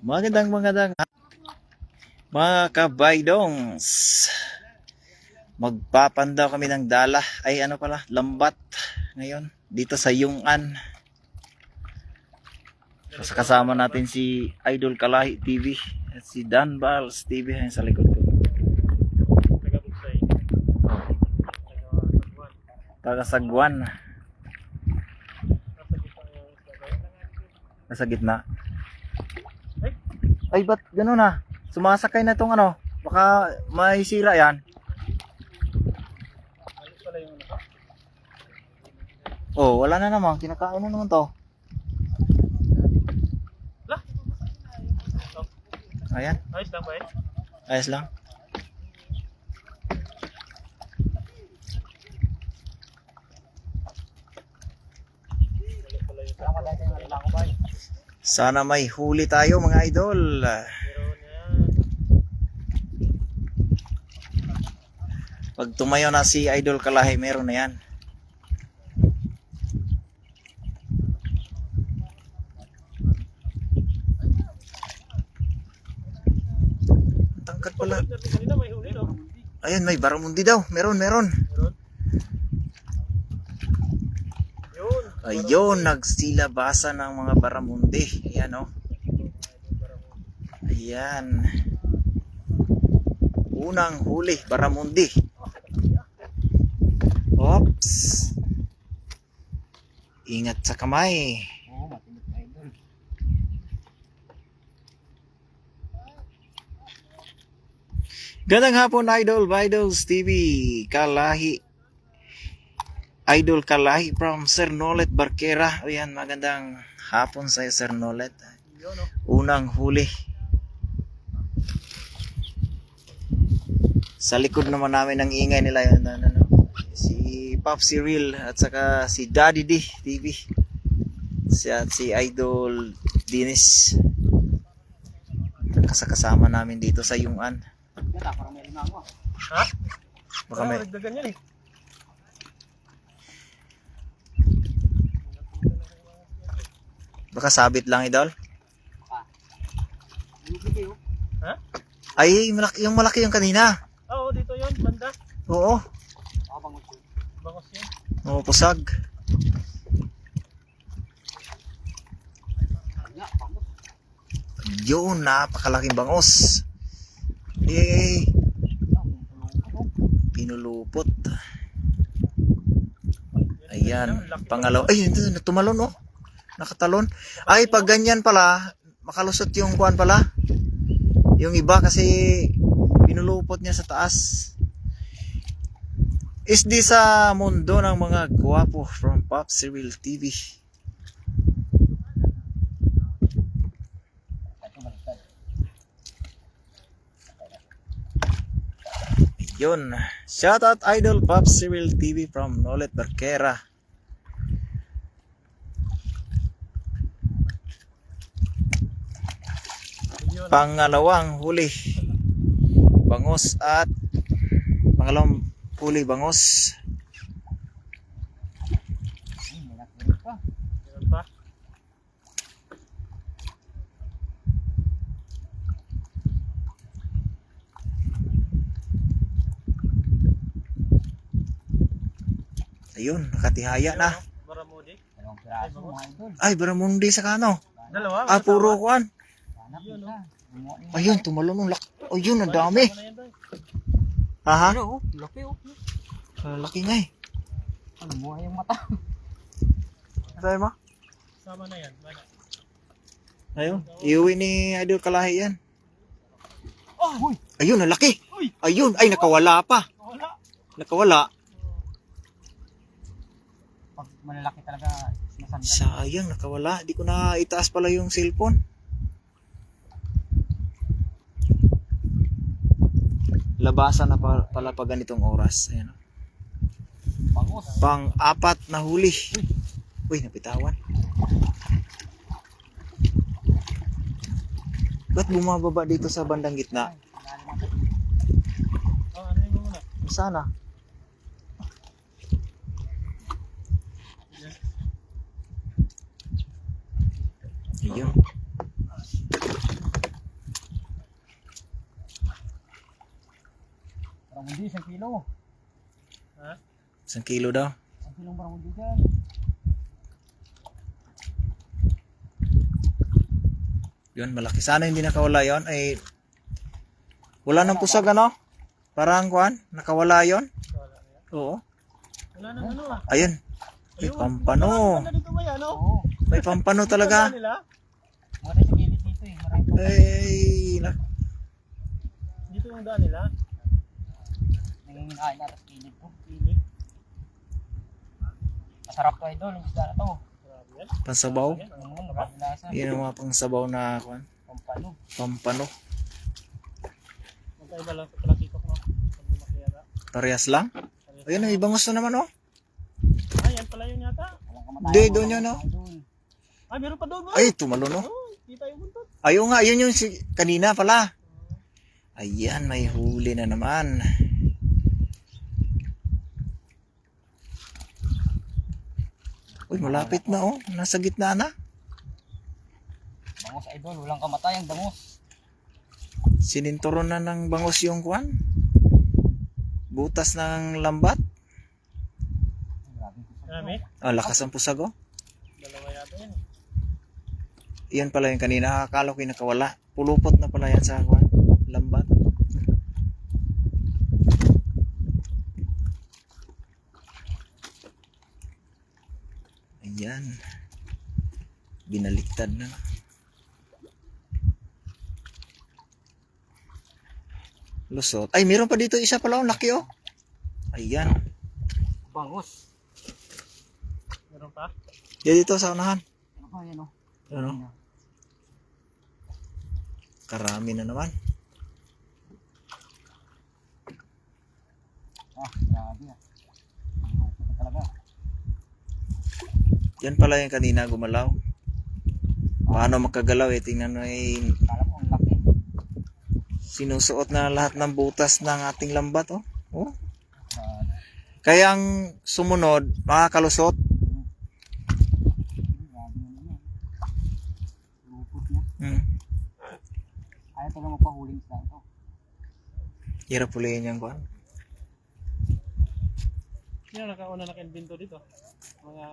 Magandang mga kabaydongs. Magpapandaw kami ng dala. Ay ano pala, lambat ngayon dito sa Yungan. So, kasama natin si Idol Kalahi TV at si Dan Bals TV ayun sa likod ko. Taga Sagwan. Nasa gitna. Ay, ba't gano'n na? Sumasakay na itong ano. Baka may sira yan. Oh, wala na naman. Kinakain na naman to. Ayan. Ayos lang ba eh? Ayos lang. Sana may huli tayo mga idol. Pag tumayo na si Idol Kalahi, meron na yan. Tangkad pala. Ayun, may baramundi daw. Meron. Ayun, nagsilabasa ng mga baramundi. Ayan o. Ayan. Unang huli, baramundi. Oops. Ingat sa kamay. Gandang hapon Idol, Idols TV, Kalahi. Idol Kalahi from Sir Nolet Barquera. Ayan, magandang hapon sa Sir Nolet. Unang huli. Sa likod naman namin ng ingay nila yun. Si Popsi Real at saka si Daddy D TV. Si Idol Dinis. Kasama namin dito sa Yungan. Ha? Baka may nagdagan yan eh. Baka sabit lang Idol. Ha? Ay, yung malaki yung kanina. Oo, dito yun, banda. Oo. Bangos yun. Oo, pusag. Yun, napakalaking bangos. Yay! Pinulupot. Ayan, pangalaw. Ay, tumalon oh. Nakatalon. Ay, pag ganyan pala, makalusot yung kuwan pala. Yung iba kasi pinulupot niya sa taas. SD sa mundo ng mga gwapo from Popsi Real TV. Yun. Shoutout Idol Popsi Real TV from Nolet Barquera. Pangalawang huli. Bangos at pangalawang huli bangos. Meron pa. Ayun, nakatihaya na. Baramundi. Ay, baramundi sa kano. Dalawa. Ah, puro kuan. Yun o. Ayun, tumalon ng laki. Ayun, ang dami. Aha. Laki o. Laki nga eh. Ano mo yung mata? Sabi mo? Sama na yan. Ayun, iuwi ni Idol Kalahi yan. Oh! Ayun, ang laki. Ayun, ay nakawala pa. Wala. Nakawala. Pag malalaki talaga, masanda. Sayang, nakawala. Di ko na itaas pala yung cellphone. Labasan na pala pag ganitong oras. Ayan. Bangos. Pang-apat na huli. Uy, napitawan. Ba't bumababa dito sa bandang gitna? Oh, ano yung muna? Sana. Ayun. Baramundi, 1 kilo. Ha? 1 kilo daw. 1 kilong baramundi dyan. Yun, malaki. Sana hindi nakawala yon. Ay, wala nang pusag ano? Parang kuan, nakawala yon. Wala na yan. Oo. Wala nang ano ah. Ayun. May Ayun, pampano. wala dito ba yan, no? Oo. May pampano talaga. Wala nila? Mga tayo sa gilid dito eh. Marami pa. Ay, Dito yung daan nila. Nangingain natin sa gilid ko. Pinig. Masarap to idol, yung isda na to. Grabe yan. pansabaw. Marami lasa. Yan ang mga pangsabaw na kuan. Pampano. Pampano. Magkaiba lang sa kalakikok, no? Pag lumaki yata. Parehas lang. Ayun, may bangos na naman oh. Ah, yan pala yun yata. Walang kamatayan. Hindi, doon yun, no? Idol. Ah, meron pa doon, no? Ay, tumalo no. Oh, kita yung buntot. Ayun nga, yun yung kanina pala. Ayan, may huli na naman. Uy, malapit na oh. Nasa gitna na. Bangus idol, walang kamatayan, bangus. Sininturon na ng bangos yung kuan. Butas ng lambat. Grabe ko sa Marami? Ah, lakas ang pusag oh. Dalawa yata yan. Iyan pala yung kanina. Akala ko yung nakawala. Pulupot na pala yan sa kuan. Lambat. Ayan. Binaliktad na. Lusot. Ay, meron pa dito isa pala. Oh, laki oh. Ayan. bangus. Meron pa? Yan dito sa unahan. Ano ba yan o? Ano? Karami na naman. Ah, grabe ah. Ito talaga. Yan pala yung kanina gumalaw. Paano makagalaw eh. Tingnan mo eh. Kala ko ang laki. Sinusuot na lahat ng butas ng ating lambat oh. Oh. Grabe. Kaya ang sumunod, makakalusot. Grabe naman yan. Lupot na. Ayaw talaga magpahuling isda ito. Hirap ulihin yung kuhan. Sino nakauna naka-invento dito? Mga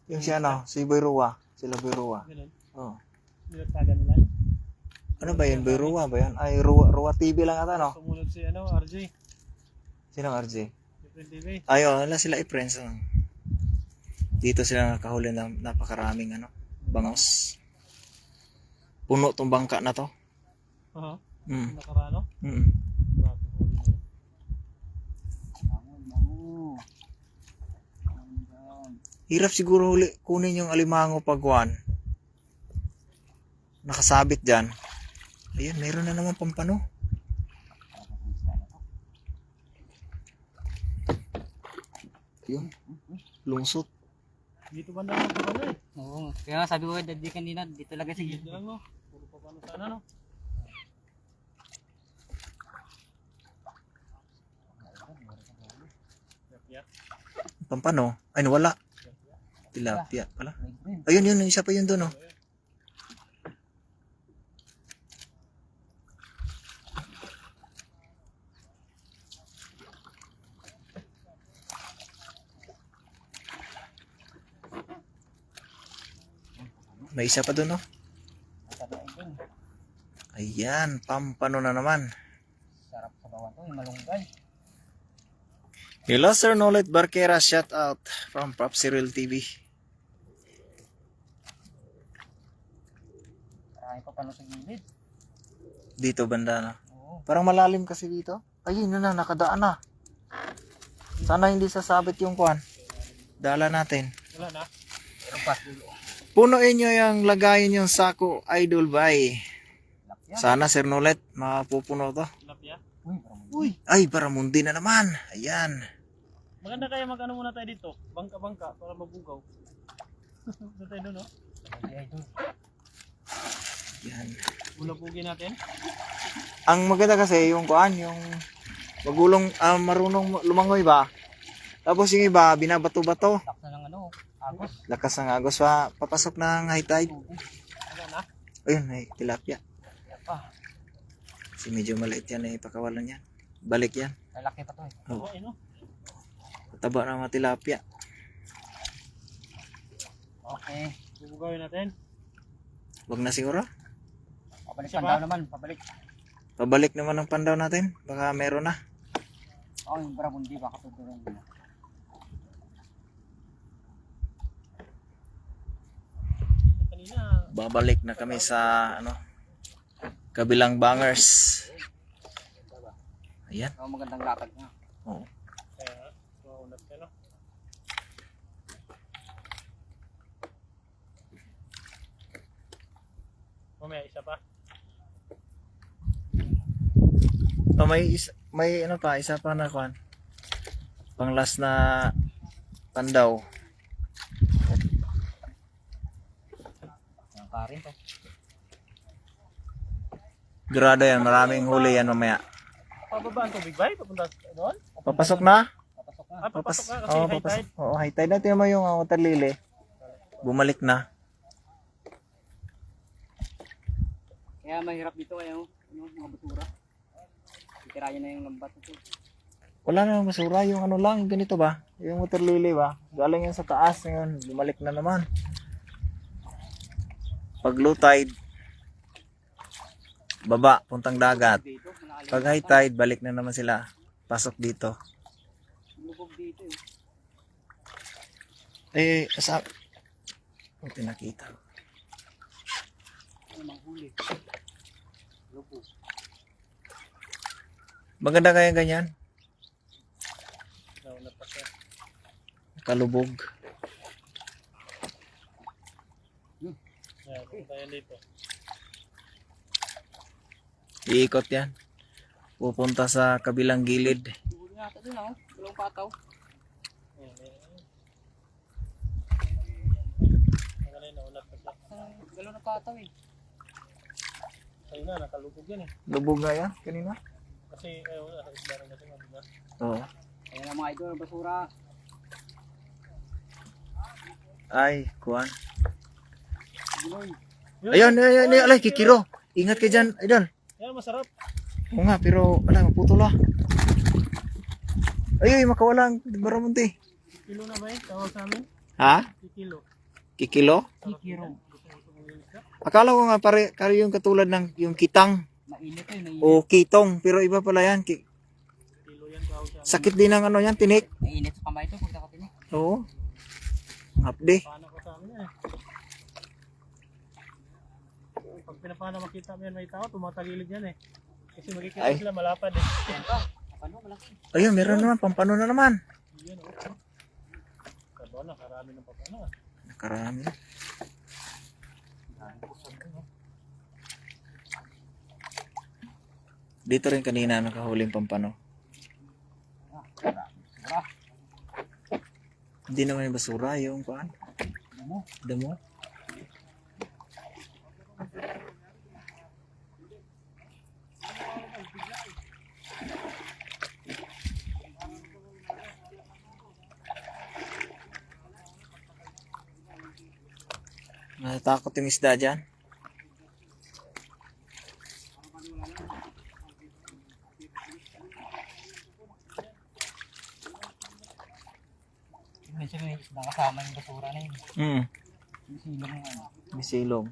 Yung si ano, si Boyrua. Sila Boyrua. ganun. Oh. Nilagtagan nila. Ano ba yun? Boyrua ba yun? Ay, Rua TV lang ata no? Sumunod si ano, RJ. Sinong RJ? Different TV. Ay, oh, wala sila i-friends. Oh. Dito sila nakahuli ng napakaraming ano, bangos. Puno tong bangka na to. Oo. Mm. Nakarano. Mm. Grabe huli na yun. Bango, bango. Bango. Hirap siguro huli kunin yung alimango pagwan. Nakasabit dyan. Ayun, meron na naman pampano. Yun. Lungsot. Dito ba naman ito ano eh? Oo, kaya nga sabi ko kay Daddy kanina, dito talaga si Dito lang no. Puro pa paano sana no. Yak-yak. Pampano. Ay, nawala. Tilapia pala. Green. Ayun, yun. Isa pa yun doon, oh. May isa pa doon, oh. Masarap idol. Ayan, pampano na naman. Sarap sa bawang to, yung malunggay. Hello, Sir Nolet Barquera. Shout out from Prop Cyril TV. Marami pa pano sa gilid. Dito banda na. Oo. Parang malalim kasi dito. Ayun na, nakadaan na. Sana hindi sasabit yung kuan. Dala natin. Wala na. Pero pa. Punuin nyo yung lagayin yung sako, Idol Bay. Lapya. Sana, Sir Nolet, mapupuno to. Tilapia. Uy, parang Uy, ay, Baramundi na naman. Ayan. Maganda kaya mag-ano muna tayo dito. Bangka-bangka para mabugaw. Doon tayo doon no. malunggay idol. Ayan. Bulapugi natin. Ang maganda kasi yung kuan, yung magulong, marunong lumangoy ba? Tapos yung iba, binabato-bato. Taksa ng ano, agos. Lakas ng agos pa, papasok ng high tide. Wala na. Ayun, may tilapia. Kaya pa. Kasi medyo maliit yan, pakawalan yan. Balik yan. Lalaki pa to eh. Oh, Ay, no? taba ng mga tilapia. Okay. Bubugawin natin. Wag na siguro. Pabalik Isa pandaw pa? naman. Pabalik. Pabalik naman ang pandaw natin. Baka meron na. Oo, yung brabundi. Baka tutuloy nila. Kanina, Babalik na kami sa ano, kabilang bangers. Ayan. Oo, magandang lakad nga. Oo. kaya, maunat ka, no? Mamaya, isa pa. Oh, may ano pa, isa pa na kuan. Pang last na pandaw. Ang karin to. Grado yan, maraming huli yan mamaya. Pababa ang tubig ba? Papunta doon? Papasok na? Papasok na. Ah, papasok ka kasi Oo, high papasok. tide. Oo, high tide. Dati mo yung water lily. Bumalik na. Kaya mahirap dito kaya mga basura. Titirayan na yung lambat ito. Wala na basura, yung ano lang, yung ganito ba? Yung water lily ba? Galing yan sa taas ngayon, bumalik na naman. Pag low tide, baba, puntang dagat. Dito, malalim. Pag high tide, balik na naman sila. Pasok dito. Lubog dito Eh, eh. asa... Buti nakita. Ano manghuli? Lubog. Maganda kaya ganyan? Naunat pa siya. Kalubog. Yan, punta yan dito. Iikot yan. Pupunta sa kabilang gilid. Lubog nga ito dun ako. Dalawang pataw. Yan, yan. Nakalay, naunat pa siya. Dalawang na pataw eh. Ayun na, nakalubog yan eh. Lubog nga yan, kanina? Kasi, ayun, nasa isbarang kasi nga, diba? Oo. Ayan ang mga idol, basura. Ay, kuwan. Giloy. Ayun, ayun, ayun, alay, kikiro. Ingat ka dyan, idol. Yan, masarap. Oo nga, pero, wala, maputol ah. Ay, makawala ang baramunti. Kilo na ba eh? Tawag sa amin? Ha? Kilo. Kikilo? Kikiro. Akala ko nga pare yung katulad ng yung kitang Mainit eh, mainit. o kitong, pero iba pala yan. Kilo yan tawag sa amin. Sakit din ng ano yan, tinik. Mainit sa kamay ito pag nakatinig. Oo. Hapde. Paano ko sa amin yan eh. Pag pinapana makita mo yan may tao, tumatagilid yan eh. Kasi makikita Ay. sila malapad eh. Yan ka. Ano, malaki. Ayun, meron naman, pampano na naman. Yan o. Sabi na, karami ng papano ah. Nakarami. Dito rin kanina nakahuling pampano. Basura. Hindi naman yung basura, yung kuan. Damo. Damo. Natatakot yung isda dyan. Minsan may isda kasama yung basura na yun. Yung silong yung ano. Bisilong.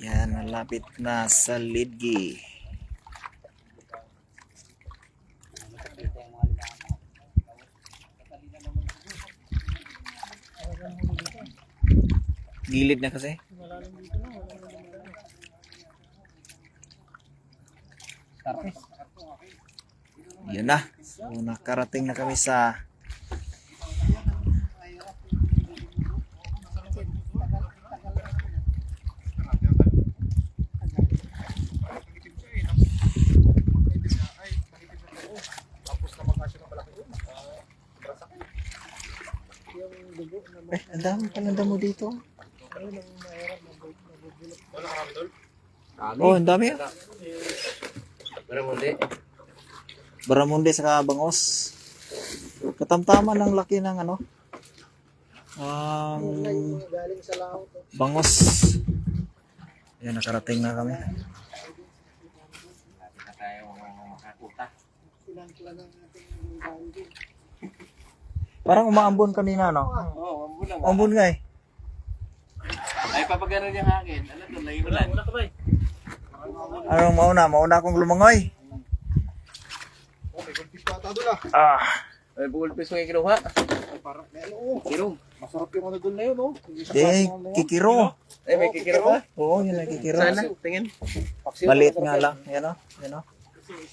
Yan, nalapit na sa Lidgi. Gilid na kasi. Malalim dito na, wala na malalim. Starfish. Yun na. So, nakarating na kami sa ang dami palang damo dito. Oh, ang dami. Baramundi. Baramundi sa bangos. Katamtaman ng laki ng ano. Galing sa laot. Bangos. Ayan, nakarating na kami. Lapit na tayo makakuta. Parang umaambon kanina, no? Oo, ambon lang. Umaambon nga eh. Ay, papagano yung hangin. Ano to, lagi mo lang. Wala ka ba eh? Anong mauna? Mauna akong lumangoy. Ah, Ay, bugol piso yung kinuha. Parang, kirong. Masarap yung ano doon na yun, oh. di, kikiro. Ay, may kikiro ka? Oo, yun ang kikiro. Sana, tingin. Maliit nga lang. Yan o. Yan o.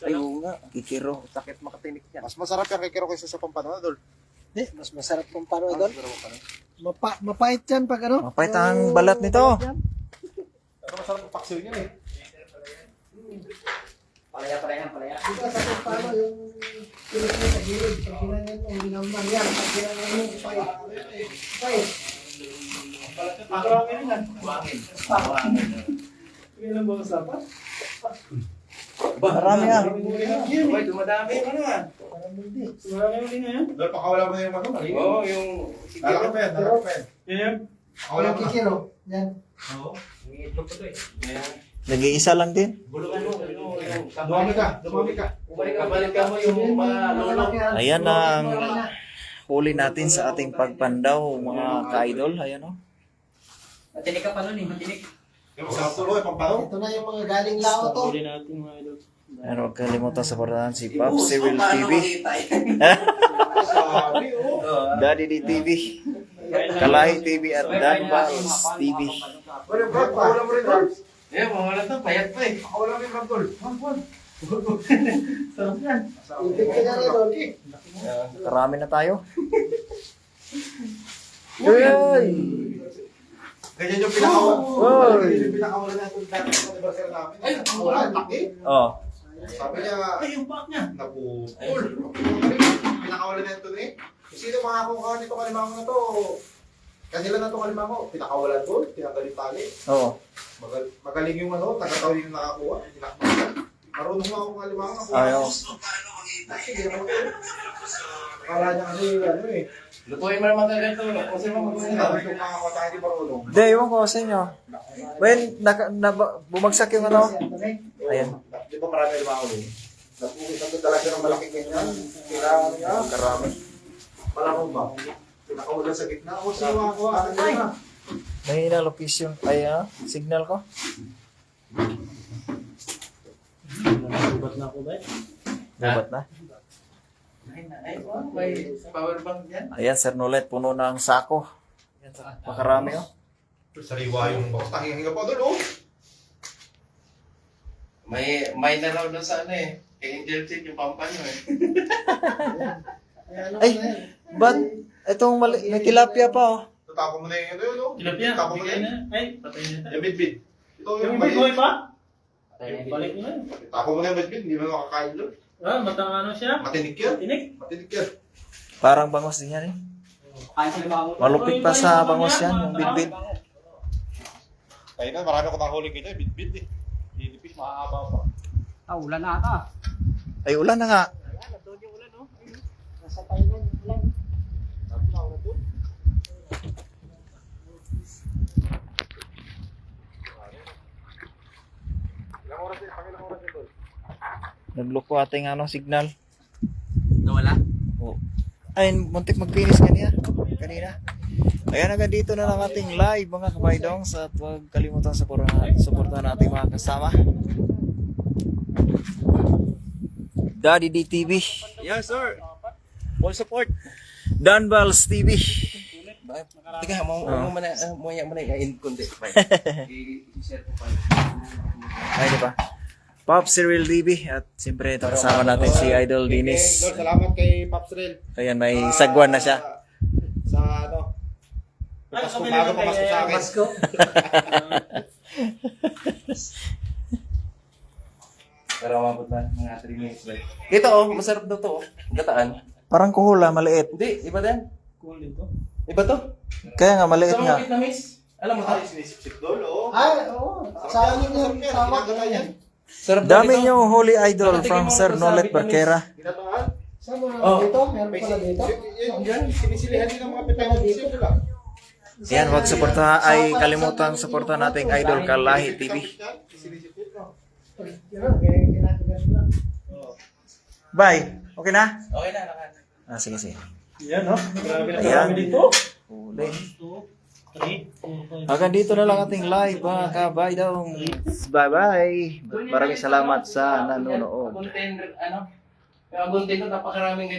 Ay, oo nga. Kikiro. Sakit makatinik yan. Mas masarap yung kikiro kaysa sa pampano, Dol. Mas masarap kung paano doon. Mapait yan pag ano. Mapait ang balat nito. Pero masarap ang paksiw niya eh. Palaya. Dito sa pampano yung kilos mo sa gilid. Pag ginanyan mo, ginamban yan. Pag ginanyan mo, pait. Pait. Ilan ba ang sapat? Marami ah. Ay, dumadami mo naman. Marami mo din na yan? Dol, pakawala mo na yung ano. Oo, yung Lalaki pa yan, lalaki pa yan. Yan. Pakawala mo na. kikiro. Yan. Oo. Yung itlog ko to eh. Yan. Nag-iisa lang din. Bulungan mo. Dumami ka. Kabalik ka mo yung mga lolo. Ayan ang huli natin sa ating pagpandaw, mga ka-idol. Ayan o. Matinik ka pa nun eh, matinik. Yung masarap tuloy, pampano. Ito na yung mga galing lao to. Huli natin mga idol. Pero huwag kalimutan sa portahan si Pops Civil TV. Sabi, oh. Daddy D TV. Kalahi TV at Dan Vals TV. Wala, Brad, pakawala mo rin, Brad. Eh, mawala to, payat pa eh. Pakawala mo rin, Brad, Dol. Sarap yan. Karami na tayo. Uy! Ganyan yung pinakawala. Oy! Ganyan yung pinakawala na itong dati sa anniversary namin. Ay, nakawala, laki. Oh. Sabi niya, Ay, yung pack niya. napupul. Pinakawala na ito eh. Sino mga kukuha nito kalimango na to? Kanila na to kalimango. Pinakawalan to, tinanggal yung tali. Oo. Magaling yung ano, tagatawin yung nakakuha. Tinakbakan. Marunong nga akong kalimango. Ayaw. Sige, ako to. Akala niya kasi ano eh. Lutuin mo naman talaga ito. Kasi mo Kasi namin yung nakakuha tayo hindi marunong. Hindi, iwan ko sa inyo. When bumagsak yung ano. Ayan. Di ba marami limango eh? Nagdala siya ng malaking ganyan. Kailangan niya. Karami. Malamang ba? Pinakawala sa gitna. O siwa ko. Ano na? Mahina location. Ay, signal ko. Subat na ako ba eh? Gubat na. Ay, may power bank dyan. Ayan, Sir Nolet, puno ng sako. Makarami oh. Sariwa yung box. Nakihinga pa doon oh. May na raw doon sa ano eh. Kay Angel Seed yung pampan nyo eh. Ay, ba't itong may tilapia pa oh. Tatapon mo na yung ano yun oh. Tilapia. Tapon mo na Bigay yun. na. Ay, patay na. Yung bit-bit. Ito Yung yung ibig buhay maliit. pa? Balik mo na. Tapon mo na yung bit-bit. Hindi mo makakain doon. Ah, matang ano siya? Matinik yan. Tinik. Matinik yan. Parang bangos din yan eh. Malupit pa sa bangos yan, yung bidbid. Kaya na, marami ko nahuli kita. Bit-bit eh. Nilipis, makakaba pa. Ah, ulan na ata. Ay, ulan na nga. Nasa tayo na yung ulan. Sabi na, wala doon. Ilang oras din? Pangilang oras din doon? Nagloko ating ano, signal. Nawala? Oh. Ay, muntik mag-finish kanina. Ayan, hanggang dito na lang ating live mga kabaydongs at huwag kalimutan supportahan natin mga kasama. Daddy D TV. Yes, sir. Full support. Dan Vals TV. Teka, mo mo na i-end kundi. I-share ko pa. Ay, di ba? Pop Cyril TV at siyempre ito kasama natin si Idol Dinis. Lord, salamat kay Pops Rel. Ayan, may sagwan na siya. Sa ano? Pasko bago pumasok sa akin. Pero umabot na mga 3 minutes lang. Ito oh, masarap daw to oh. Gataan. Parang kuhula, maliit. Hindi, iba din. Cool dito. Iba to. Kaya nga, maliit Sa nga. mga Vietnamese. Alam mo to? Sinisip-sip doon, oo. Ay, oo. Sa amin yung tawag Ginagawa yan. Sarap Dami nyo huli idol from Sir Nolet Barquera. Ginagawa. Saan mo Oh. dito? Meron pala dito? Yan, sinisilihan din ng mga pitang dito, di ba? Yan, wag suporta ay kalimutan suporta nating Idol Kalahi TV. Sinisip-sip, no? Yan, ginagawa lang. Bye. Okay na? Okay na, lahat. Ah, sige, sige. Yan, no? Grabe na Ayan. kami dito. Huli. 3, 4, 5. Hanggang dito na lang ating live mga kabaydong. Bye-bye. Maraming salamat sa nanonood. Content, ano? Kaya content ito, napakaraming